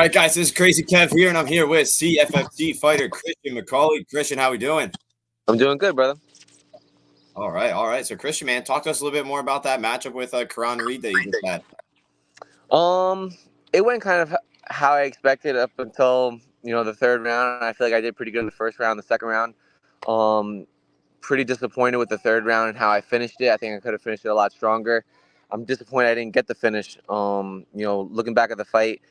right, guys, this is Crazy Kev here, and I'm here with CFFC fighter Christian McAuley. Christian, how we doing? I'm doing good, brother. All right. So, Christian, man, talk to us a little bit more about that matchup with Keron Reed that you just had. It went kind of how I expected up until the third round. I feel like I did pretty good in the first round. The second round, pretty disappointed with the third round and how I finished it. I think I could have finished it a lot stronger. I'm disappointed I didn't get the finish. Looking back at the fight,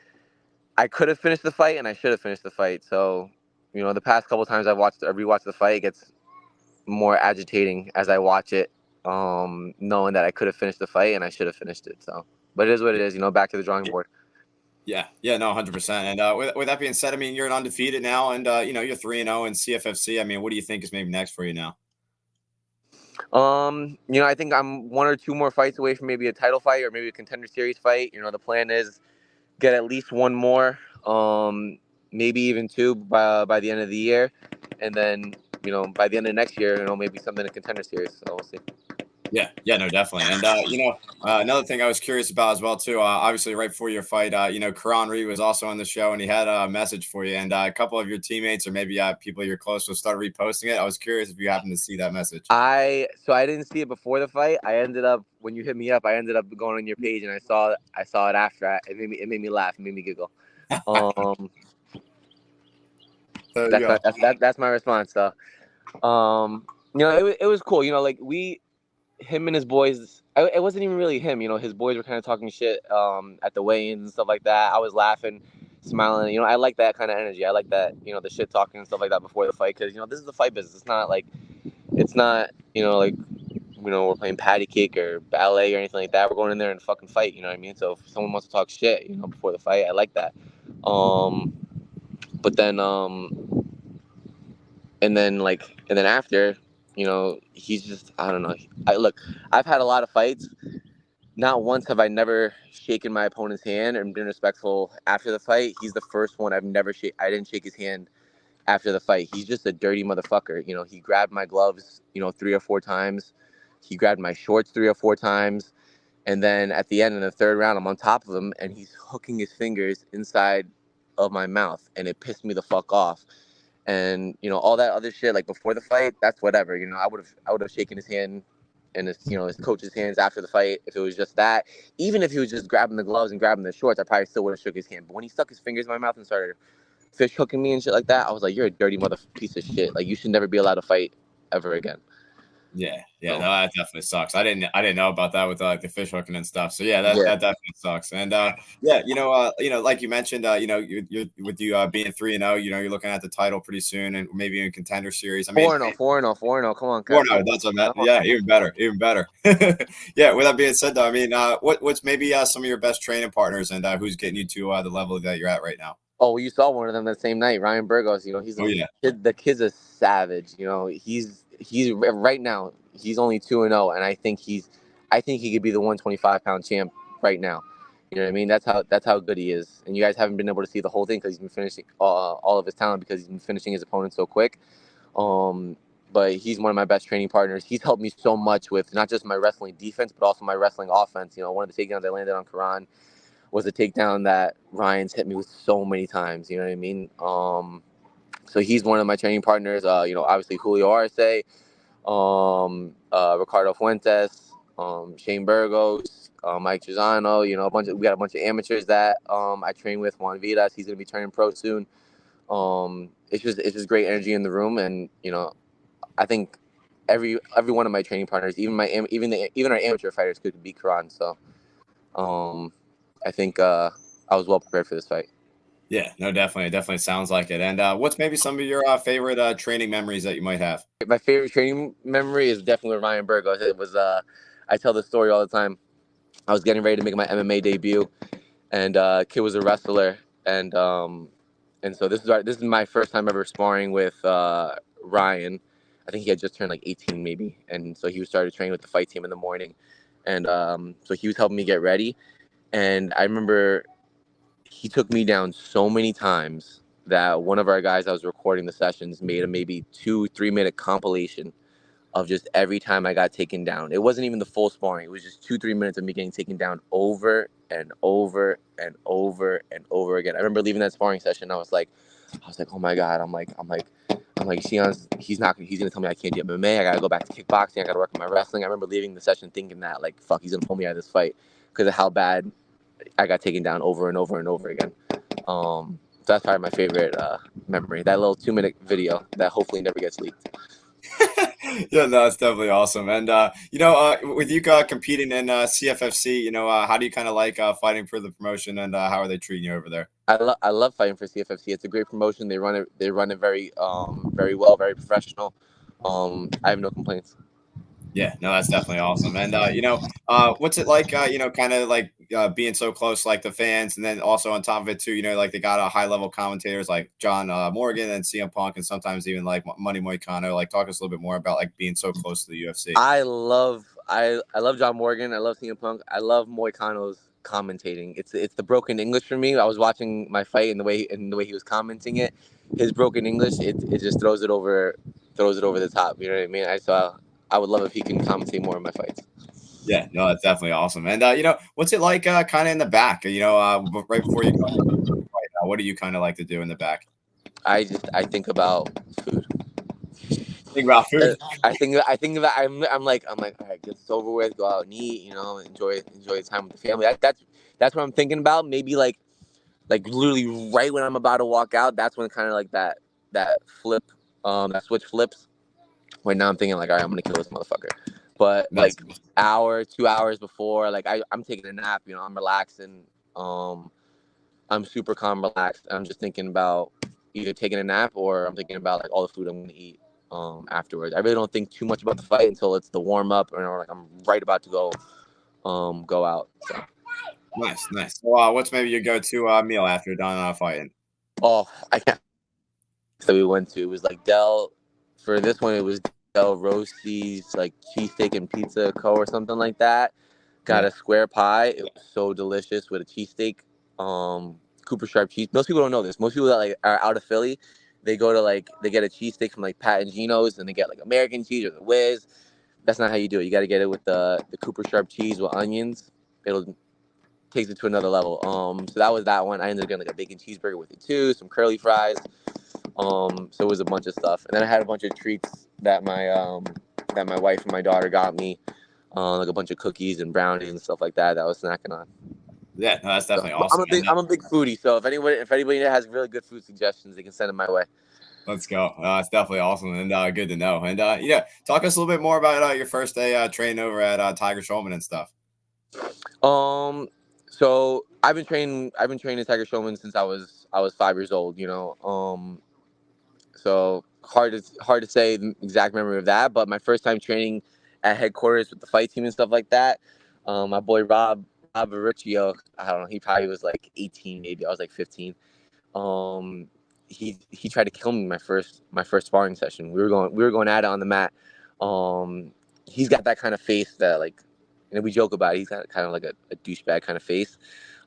I could have finished the fight and I should have finished the fight. So, the past couple times I rewatched the fight, it gets more agitating as I watch it, knowing that I could have finished the fight and I should have finished it. So, but it is what it is. Back to the drawing board. Yeah, no, 100%. And with that being said, I mean, you're an undefeated now, and you're 3-0 in CFFC. I mean, what do you think is maybe next for you now? I think I'm one or two more fights away from maybe a title fight or maybe a contender series fight. The plan is get at least one more, maybe even two by the end of the year, and then by the end of next year, maybe something in a contender series. So we'll see. Yeah, no, definitely. And another thing I was curious about as well too. Obviously, right before your fight, Keron Reed was also on the show, and he had a message for you. And a couple of your teammates or maybe people you're close with started reposting it. I was curious if you happened to see that message. I didn't see it before the fight. I ended up, when you hit me up, I ended up going on your page and I saw it after. It made me laugh. It made me giggle. That's my response. So, it was cool. Him and his boys, it wasn't even really him. His boys were kind of talking shit at the weigh-ins and stuff like that. I was laughing, smiling. I like that kind of energy. I like that, the shit talking and stuff like that before the fight, because this is the fight business. It's not we're playing patty cake or ballet or anything like that. We're going in there and fucking fight. You know what I mean? So if someone wants to talk shit, before the fight, I like that. But then and then after, he's just, I don't know. I've had a lot of fights. Not once have I never shaken my opponent's hand and been respectful after the fight. He's the first one I didn't shake his hand after the fight. He's just a dirty motherfucker. He grabbed my gloves, 3 or 4 times. He grabbed my shorts 3 or 4 times. And then at the end in the third round, I'm on top of him and he's hooking his fingers inside of my mouth. And it pissed me the fuck off. And, all that other shit, like before the fight, that's whatever. I would have shaken his hand and his coach's hands after the fight if it was just that. Even if he was just grabbing the gloves and grabbing the shorts, I probably still would have shook his hand. But when he stuck his fingers in my mouth and started fish hooking me and shit like that, I was like, you're a dirty mother piece of shit. Like, you should never be allowed to fight ever again. Yeah, no, that definitely sucks. I didn't know about that with the fish hooking and stuff. So yeah, that definitely sucks. And like you mentioned, you're with you being 3-0, you're looking at the title pretty soon and maybe in contender series. I mean, 4-0. Come on, 4-0. That's what I meant. Yeah, even better. Yeah. With that being said, though, I mean, what's maybe some of your best training partners and who's getting you to the level that you're at right now? Oh, well, you saw one of them that same night, Ryan Burgos. He's the kid's a savage. He's right now. He's only 2-0, and I think he could be the 125-pound champ right now. You know what I mean? That's how good he is. And you guys haven't been able to see the whole thing because he's been finishing all of his talent because he's been finishing his opponents so quick. But he's one of my best training partners. He's helped me so much with not just my wrestling defense, but also my wrestling offense. One of the takedowns I landed on Keron was a takedown that Ryan's hit me with so many times. You know what I mean? So he's one of my training partners. Obviously Julio Arce, Ricardo Fuentes, Shane Burgos, Mike Trezano. We got a bunch of amateurs that I train with. Juan Vidas, he's gonna be turning pro soon. It's just great energy in the room, and I think every one of my training partners, even our amateur fighters, could beat Keron. So I think I was well prepared for this fight. Yeah, no, definitely. It definitely sounds like it. And what's maybe some of your favorite training memories that you might have? My favorite training memory is definitely Ryan Burgos. It was I tell this story all the time. I was getting ready to make my MMA debut, and kid was a wrestler, and so this is my first time ever sparring with Ryan. I think he had just turned like 18 maybe, and so he started training with the fight team in the morning, and so he was helping me get ready, and I remember he took me down so many times that one of our guys I was recording the sessions made a maybe 2-3 minute compilation of just every time I got taken down. It wasn't even the full sparring. It was just 2-3 minutes of me getting taken down over and over and over and over again. I remember leaving that sparring session. I was like, oh my god. I'm like, Sion's, he's gonna tell me I can't do MMA. I gotta go back to kickboxing. I gotta work on my wrestling. I remember leaving the session thinking that like, fuck, he's gonna pull me out of this fight because of how bad I got taken down over and over and over again. So that's probably my favorite memory. That little 2-minute video that hopefully never gets leaked. Yeah, no, that's definitely awesome. And with you competing in CFFC, how do you kind of like fighting for the promotion, and how are they treating you over there? I love fighting for CFFC. It's a great promotion. They run it very very well, very professional. I have no complaints. Yeah, no, that's definitely awesome. And what's it like? Kind of like being so close, like the fans, and then also on top of it too. Like they got high level commentators like John Morgan and CM Punk, and sometimes even like Money Moicano. Like, talk us a little bit more about like being so close to the UFC. I love John Morgan. I love CM Punk. I love Moicano's commentating. It's the broken English for me. I was watching my fight and the way he was commenting it. His broken English, it just throws it over the top. You know what I mean? I would love if he can commentate more of my fights. Yeah, no, that's definitely awesome. And what's it like kind of in the back? Right before you go into the fight, what do you kind of like to do in the back? I think about food. Think about food. I think that I'm like, all right, get this over with, go out and eat, enjoy time with the family. That's what I'm thinking about. Maybe like literally right when I'm about to walk out, that's when kind of like that flip, that switch flips. Right now I'm thinking like, all right, I'm gonna kill this motherfucker. But like 2 hours before, like I'm taking a nap, I'm relaxing. I'm super calm, relaxed. I'm just thinking about either taking a nap or I'm thinking about like all the food I'm gonna eat afterwards. I really don't think too much about the fight until it's the warm up or like I'm right about to go out. So. Nice. So, what's maybe your go-to meal after you're done fighting? Oh, I can't. So we went to, it was like Del. For this one, it was Del Rossi's like cheesesteak and pizza co. or something like that. Got a square pie. It was so delicious with a cheesesteak. Cooper Sharp cheese. Most people don't know this. Most people that like are out of Philly, they go to they get a cheesesteak from like Pat and Gino's and they get like American cheese or the Whiz. That's not how you do it. You got to get it with the Cooper Sharp cheese with onions. It'll takes it to another level. So that was that one. I ended up getting like a bacon cheeseburger with it too, some curly fries. So it was a bunch of stuff, and then I had a bunch of treats that my wife and my daughter got me, like a bunch of cookies and brownies and stuff like that. That I was snacking on. Yeah, no, that's definitely awesome. I'm a big foodie, so if anybody has really good food suggestions, they can send them my way. Let's go. It's definitely awesome and good to know. And talk us a little bit more about your first day training over at Tiger Schulman and stuff. So I've been training Tiger Schulman since I was 5 years old. So hard to say the exact memory of that, but my first time training at headquarters with the fight team and stuff like that, my boy Rob Aricchio, I don't know, he probably was like 18, maybe I was like 15. He tried to kill me my first sparring session. We were going at it on the mat. He's got that kind of face that like, we joke about it. He's got kind of like a douchebag kind of face.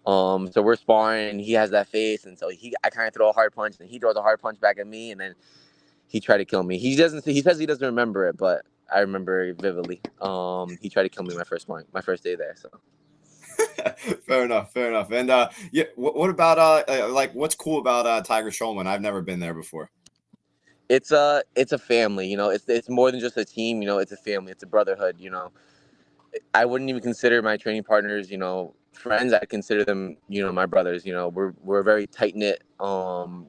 So we're sparring and he has that face, and so I kind of throw a hard punch and he throws a hard punch back at me, and then he tried to kill me. He says he doesn't remember it, but I remember it vividly. He tried to kill me my first day there. So fair enough. And what about what's cool about Tiger Schulman? I've never been there before. It's a family, it's more than just a team, it's a family, it's a brotherhood, I wouldn't even consider my training partners, friends. I consider them, my brothers. We're a very tight knit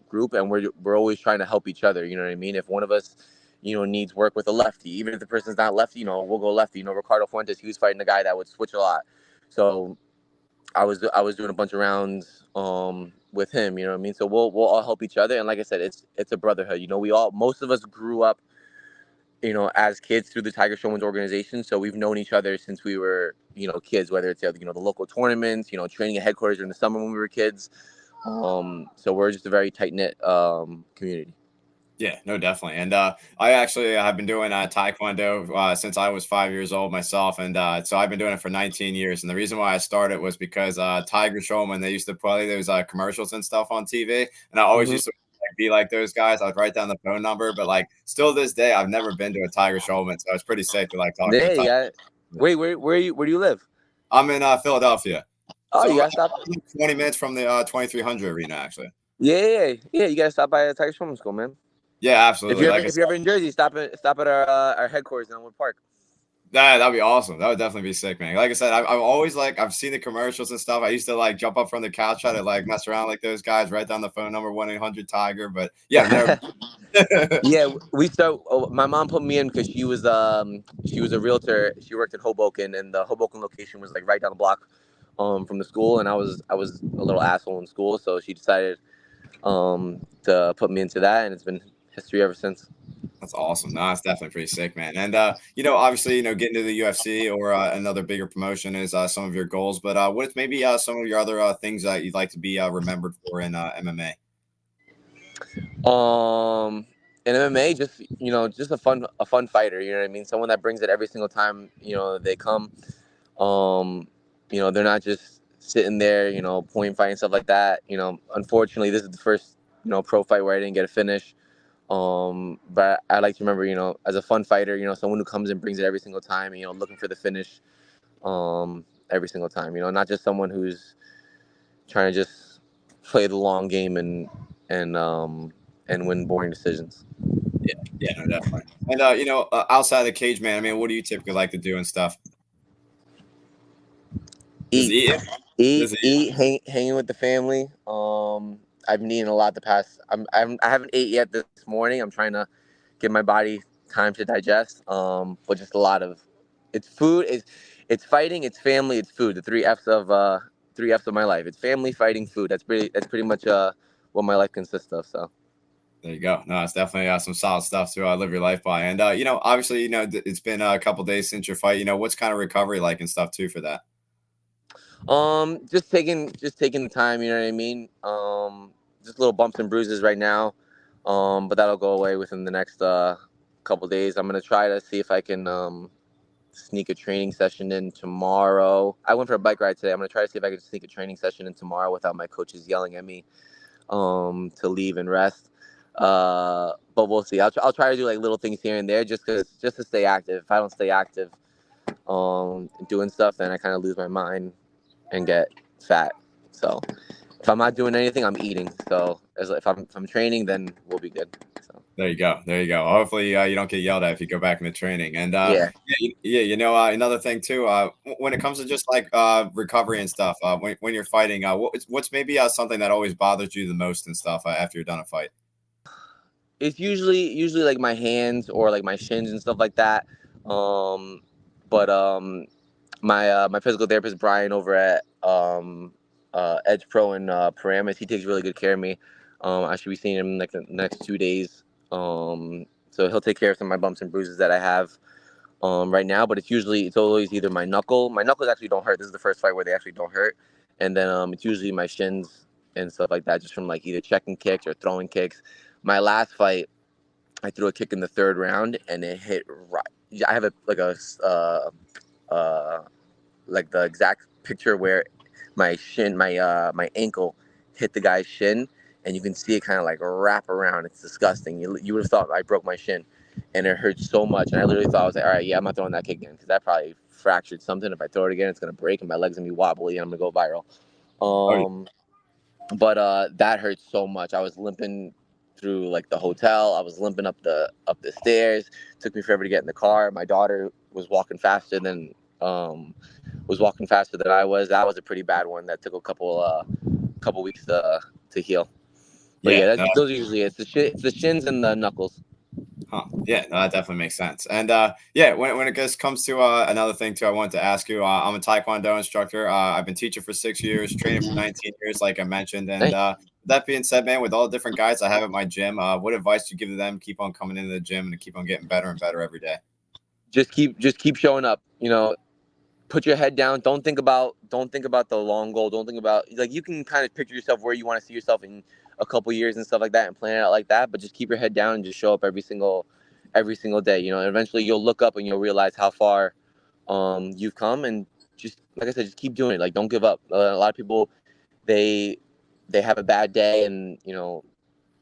group, and we're always trying to help each other. You know what I mean? If one of us, needs work with a lefty, even if the person's not lefty, we'll go lefty. Ricardo Fuentes, he was fighting a guy that would switch a lot. So I was doing a bunch of rounds with him. You know what I mean? So we'll all help each other, and like I said, it's a brotherhood. Most of us grew up, as kids through the Tiger Showman's organization. So we've known each other since we were, kids, whether it's, the local tournaments, training at headquarters during the summer when we were kids. So we're just a very tight-knit community. Yeah, no, definitely. And I actually have been doing Taekwondo since I was 5 years old myself. And so I've been doing it for 19 years. And the reason why I started was because Tiger Showman, they used to play those commercials and stuff on TV. And I always used to be like those guys. I'd write down the phone number, but still this day, I've never been to a Tiger Schulman, so it's pretty sick to talk to. Wait, where do you live? I'm in Philadelphia. Oh, So you gotta stop. 20 minutes from the 2300 arena, actually. Yeah. You gotta stop by the Tiger Swimming School, man. Yeah, If absolutely. you're ever Like I if said, you're ever in Jersey, stop at our headquarters in Elmwood Park. that'd be awesome. That would definitely be sick, man. Like I said, I've always I've seen the commercials and stuff. I used to jump up from the couch, try to mess around like those guys, write down the phone number 1-800-Tiger. But yeah, I've never. Yeah, we start. Oh, my mom put me in because she was a realtor. She worked in Hoboken, and the Hoboken location was like right down the block from the school. And I was a little asshole in school, so she decided to put me into that, and it's been history ever since. That's awesome. No, that's definitely pretty sick, man. And obviously, getting to the UFC or another bigger promotion is some of your goals. But what's maybe some of your other things that you'd like to be remembered for in MMA? In MMA, just a fun fighter. You know what I mean? Someone that brings it every single time. They come. Um, they're not just sitting there. Point fighting stuff like that. Unfortunately, this is the first pro fight where I didn't get a finish. But I like to remember, as a fun fighter, someone who comes and brings it every single time. Looking for the finish. Every single time. Not just someone who's trying to just play the long game and win boring decisions. Yeah, no, definitely. And outside the cage, man. I mean, what do you typically like to do and stuff? Just Eat, eating. Just eating. hanging with the family. I've been eating a lot the past. I haven't ate yet this morning. I'm trying to give my body time to digest. But just a lot of, it's food. It's fighting. It's family. It's food. The three F's of my life. It's family, fighting, food. That's pretty much what my life consists of. So. There you go. No, it's definitely some solid stuff to live your life by. And obviously, it's been a couple days since your fight. What's kind of recovery like and stuff too for that? Just taking the time, you know what I mean? Just little bumps and bruises right now. But that'll go away within the next couple days. I'm gonna try to see if I can sneak a training session in tomorrow. I went for a bike ride today. I'm gonna try to see if I can sneak a training session in tomorrow without my coaches yelling at me to leave and rest. But we'll see. I'll try to do little things here and there just to stay active. If I don't stay active doing stuff, then I kind of lose my mind and get fat. So if I'm not doing anything, I'm eating. So if I'm training, then we'll be good. So There you go. There you go. Hopefully, you don't get yelled at if you go back into training. And yeah. another thing too. When it comes to just recovery and stuff, when you're fighting, what's maybe something that always bothers you the most and stuff after you're done a fight? It's usually like my hands or like my shins and stuff like that. But my physical therapist Brian over at Edge Pro in Paramus, he takes really good care of me. I should be seeing him like the next 2 days. So he'll take care of some of my bumps and bruises that I have right now. But it's always either my knuckle. My knuckles actually don't hurt. This is the first fight where they actually don't hurt. And then it's usually my shins and stuff like that, just from either checking kicks or throwing kicks. My last fight, I threw a kick in the third round and it hit right. I have like the exact picture where my ankle hit the guy's shin, and you can see it kind of wrap around. It's disgusting. You would have thought I broke my shin, and it hurt so much. And I literally thought, I was like, all right, yeah, I'm not throwing that kick again because that probably fractured something. If I throw it again, it's gonna break and my legs gonna be wobbly and I'm gonna go viral. Oh, yeah. But that hurt so much. I was limping through the hotel. I was limping up the stairs. It took me forever to get in the car. My daughter was walking faster than I was. That was a pretty bad one. That took a couple weeks to heal. But Yeah. yeah, No, those are usually it's the shins and the knuckles. huh. Yeah, no, that definitely makes sense. And when it comes to another thing too, I wanted to ask you. I'm a Taekwondo instructor. I've been teaching for 6 years, training for 19 years, like I mentioned. And Nice. that being said, man, with all the different guys I have at my gym, what advice do you give to them? Keep on coming into the gym and keep on getting better and better every day. Just keep showing up. Put your head down. Don't think about the long goal. Don't think about you can kind of picture yourself where you want to see yourself in a couple years and stuff like that and plan it out like that. But just keep your head down and just show up every single day. And eventually you'll look up and you'll realize how far you've come. And just like I said, just keep doing it. Don't give up. A lot of people they have a bad day and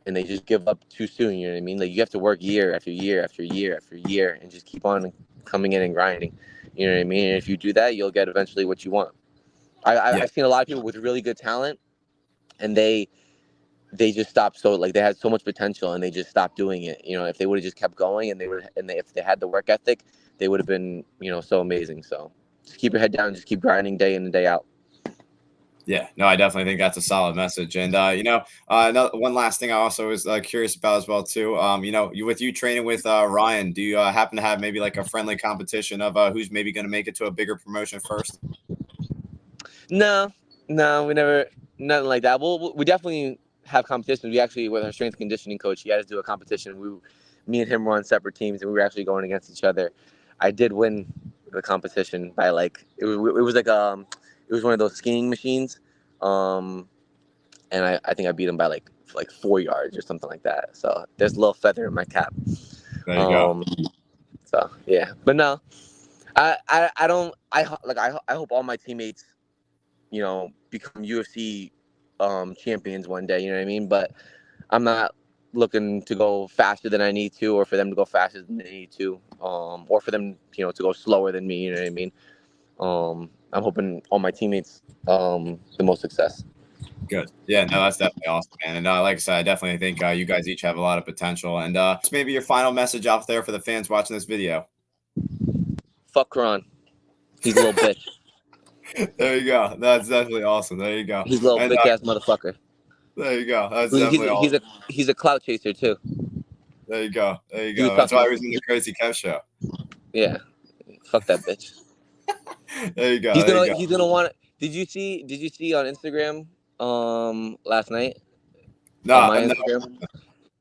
they just give up too soon. You know what I mean? You have to work year after year after year after year and just keep on coming in and grinding. You know what I mean? And if you do that, you'll get eventually what you want. I've seen a lot of people with really good talent, and they just stopped. So like they had so much potential, and they just stopped doing it. You know, if they would have just kept going, and if they had the work ethic, they would have been, you know, so amazing. So just keep your head down, and just keep grinding day in and day out. Yeah, no, I definitely think that's a solid message. And one last thing I also was curious about as well too. With you training with Ryan, do you happen to have maybe like a friendly competition of who's maybe going to make it to a bigger promotion first? No, we never, nothing like that. We definitely have competitions. We actually, with our strength and conditioning coach, he had us do a competition. Me and him were on separate teams, and we were actually going against each other. I did win the competition by it was one of those skiing machines, and I think I beat him by like 4 yards or something like that. So there's a little feather in my cap. There you go. So yeah, but no, I hope all my teammates, you know, become UFC champions one day, you know what I mean? But I'm not looking to go faster than I need to, or for them to go faster than they need to, or for them, you know, to go slower than me, you know what I mean? I'm hoping all my teammates the most success. Good. Yeah, no, that's definitely awesome, man. And like I said, I definitely think you guys each have a lot of potential. And maybe your final message out there for the fans watching this video. Fuck Keron. He's a little bitch. There you go. That's definitely awesome. There you go. He's a little bitch ass motherfucker. There you go. That's definitely awesome. He's a clout chaser too. There you go. There you go. That's why he was in the Crazy Kev show. Yeah. Fuck that bitch. There you go. He's gonna want. Did you see on Instagram last night? No, on my Instagram.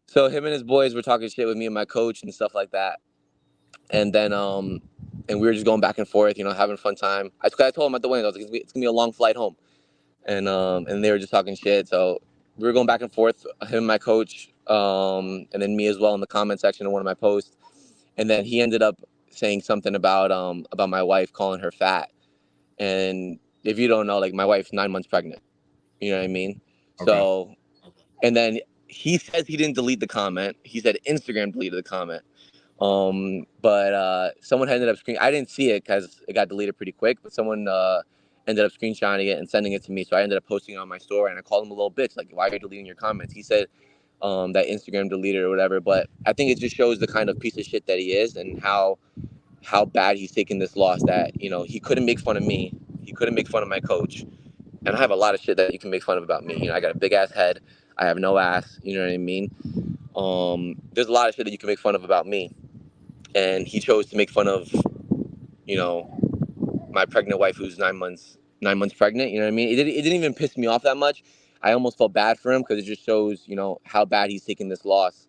So him and his boys were talking shit with me and my coach and stuff like that. And then and we were just going back and forth, you know, having a fun time. I told him at the wedding, I was like, it's gonna be a long flight home. And they were just talking shit. So we were going back and forth, him and my coach, and then me as well in the comment section of one of my posts. And then he ended up saying something about my wife, calling her fat. And if you don't know, like, my wife's 9 months pregnant. You know what I mean? Okay. So, and then he says he didn't delete the comment. He said Instagram deleted the comment. But someone ended up I didn't see it because it got deleted pretty quick, but someone ended up screenshotting it and sending it to me. So I ended up posting it on my story, and I called him a little bitch, like, why are you deleting your comments? He said that Instagram deleted or whatever. But I think it just shows the kind of piece of shit that he is, and how bad he's taken this loss, that, you know, he couldn't make fun of me. He couldn't make fun of my coach. And I have a lot of shit that you can make fun of about me. You know, I got a big ass head. I have no ass. You know what I mean? There's a lot of shit that you can make fun of about me. And he chose to make fun of, you know, my pregnant wife who's 9 months pregnant. You know what I mean? It didn't even piss me off that much. I almost felt bad for him because it just shows, you know, how bad he's taking this loss,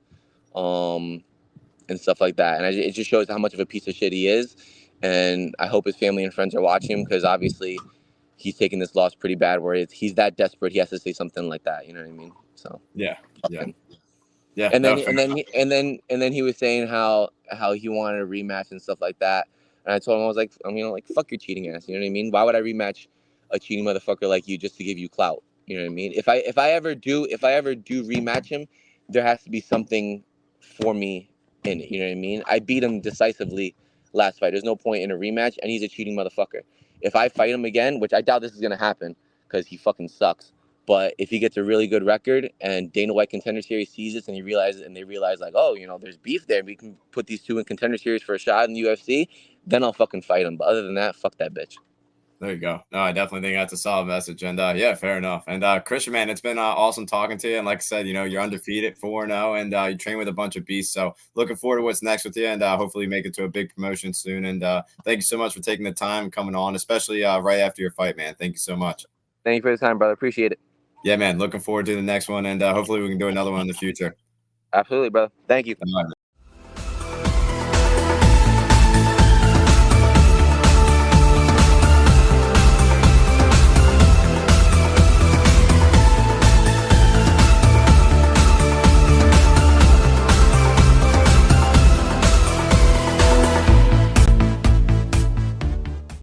and stuff like that. And it just shows how much of a piece of shit he is. And I hope his family and friends are watching him, because obviously he's taking this loss pretty bad, where he's that desperate he has to say something like that. You know what I mean? So yeah. And then he was saying how he wanted a rematch and stuff like that. And I told him, I was like, fuck your cheating ass. You know what I mean? Why would I rematch a cheating motherfucker like you just to give you clout? You know what I mean? If I ever do rematch him, there has to be something for me in it. You know what I mean? I beat him decisively last fight. There's no point in a rematch, and he's a cheating motherfucker. If I fight him again, which I doubt this is gonna happen because he fucking sucks, but if he gets a really good record and Dana White Contender Series sees this and they realize like, oh, you know, there's beef there, we can put these two in Contender Series for a shot in the UFC, then I'll fucking fight him. But other than that, fuck that bitch. There you go. No, I definitely think that's a solid message. And yeah, fair enough. And Christian, man, it's been awesome talking to you. And like I said, you know, you're undefeated 4-0, and you train with a bunch of beasts. So looking forward to what's next with you, and hopefully make it to a big promotion soon. And thank you so much for taking the time coming on, especially right after your fight, man. Thank you so much. Thank you for the time, brother. Appreciate it. Yeah, man. Looking forward to the next one, and hopefully we can do another one in the future. Absolutely, brother. Thank you.